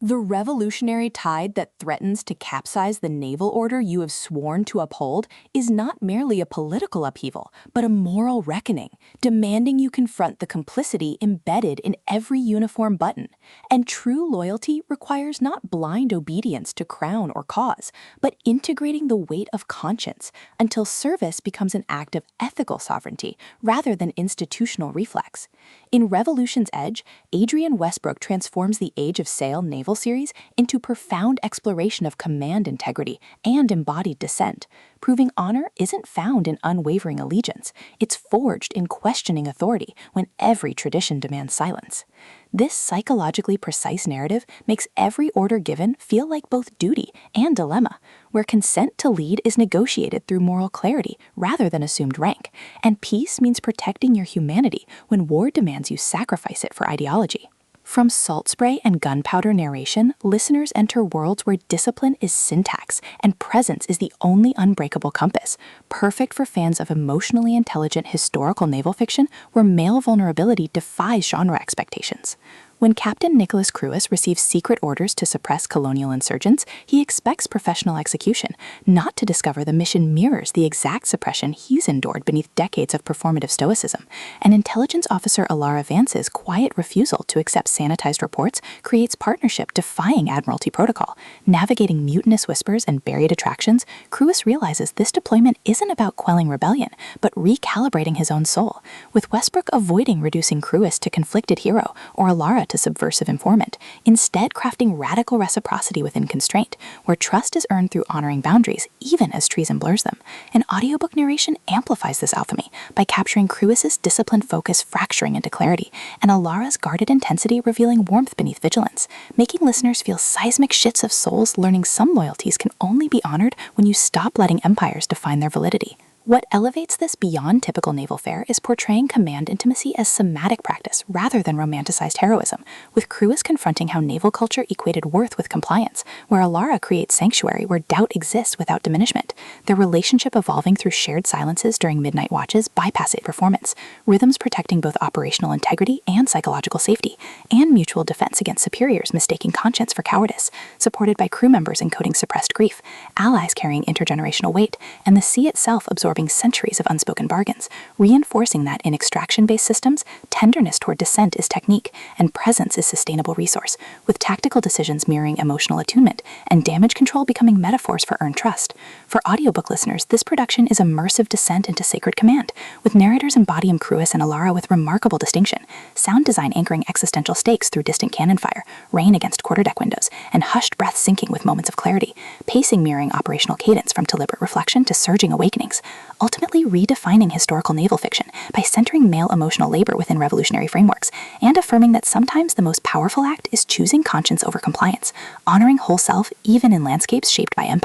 The revolutionary tide that threatens to capsize the naval order you have sworn to uphold is not merely a political upheaval, but a moral reckoning, demanding you confront the complicity embedded in every uniform button. And true loyalty requires not blind obedience to crown or cause, but integrating the weight of conscience until service becomes an act of ethical sovereignty rather than institutional reflex. In Revolution's Edge, Adrian Westbrooke transforms the Age of Sail naval series into profound exploration of command integrity and embodied dissent, proving honor isn't found in unwavering allegiance, it's forged in questioning authority when every tradition demands silence. This psychologically precise narrative makes every order given feel like both duty and dilemma, where consent to lead is negotiated through moral clarity rather than assumed rank, and peace means protecting your humanity when war demands you sacrifice it for ideology. From salt spray and gunpowder narration, listeners enter worlds where discipline is syntax and presence is the only unbreakable compass, perfect for fans of emotionally intelligent historical naval fiction where male vulnerability defies genre expectations. When Captain Nicholas Cruwys receives secret orders to suppress colonial insurgents, he expects professional execution, not to discover the mission mirrors the exact suppression he's endured beneath decades of performative stoicism. And intelligence officer Alara Vance's quiet refusal to accept sanitized reports creates partnership defying Admiralty protocol. Navigating mutinous whispers and buried attractions, Cruwys realizes this deployment isn't about quelling rebellion, but recalibrating his own soul, with Westbrooke avoiding reducing Cruwys to conflicted hero or Alara to subversive informant, instead crafting radical reciprocity within constraint, where trust is earned through honoring boundaries, even as treason blurs them. An audiobook narration amplifies this alchemy by capturing Cruwys's disciplined focus fracturing into clarity, and Alara's guarded intensity revealing warmth beneath vigilance, making listeners feel seismic shifts of souls learning some loyalties can only be honored when you stop letting empires define their validity. What elevates this beyond typical naval fare is portraying command intimacy as somatic practice rather than romanticized heroism, with Cruwys confronting how naval culture equated worth with compliance, where Alara creates sanctuary where doubt exists without diminishment, their relationship evolving through shared silences during midnight watches bypassing performance, rhythms protecting both operational integrity and psychological safety, and mutual defense against superiors mistaking conscience for cowardice, supported by crew members encoding suppressed grief, allies carrying intergenerational weight, and the sea itself absorbing centuries of unspoken bargains, reinforcing that in extraction-based systems, tenderness toward dissent is technique, and presence is sustainable resource, with tactical decisions mirroring emotional attunement, and damage control becoming metaphors for earned trust. For audiobook listeners, this production is immersive descent into sacred command, with narrators embodying Cruwys and Alara with remarkable distinction, sound design anchoring existential stakes through distant cannon fire, rain against quarterdeck windows, and hushed breath syncing with moments of clarity, pacing mirroring operational cadence from deliberate reflection to surging awakenings, ultimately redefining historical naval fiction by centering male emotional labor within revolutionary frameworks, and affirming that sometimes the most powerful act is choosing conscience over compliance, honoring whole self even in landscapes shaped by empire.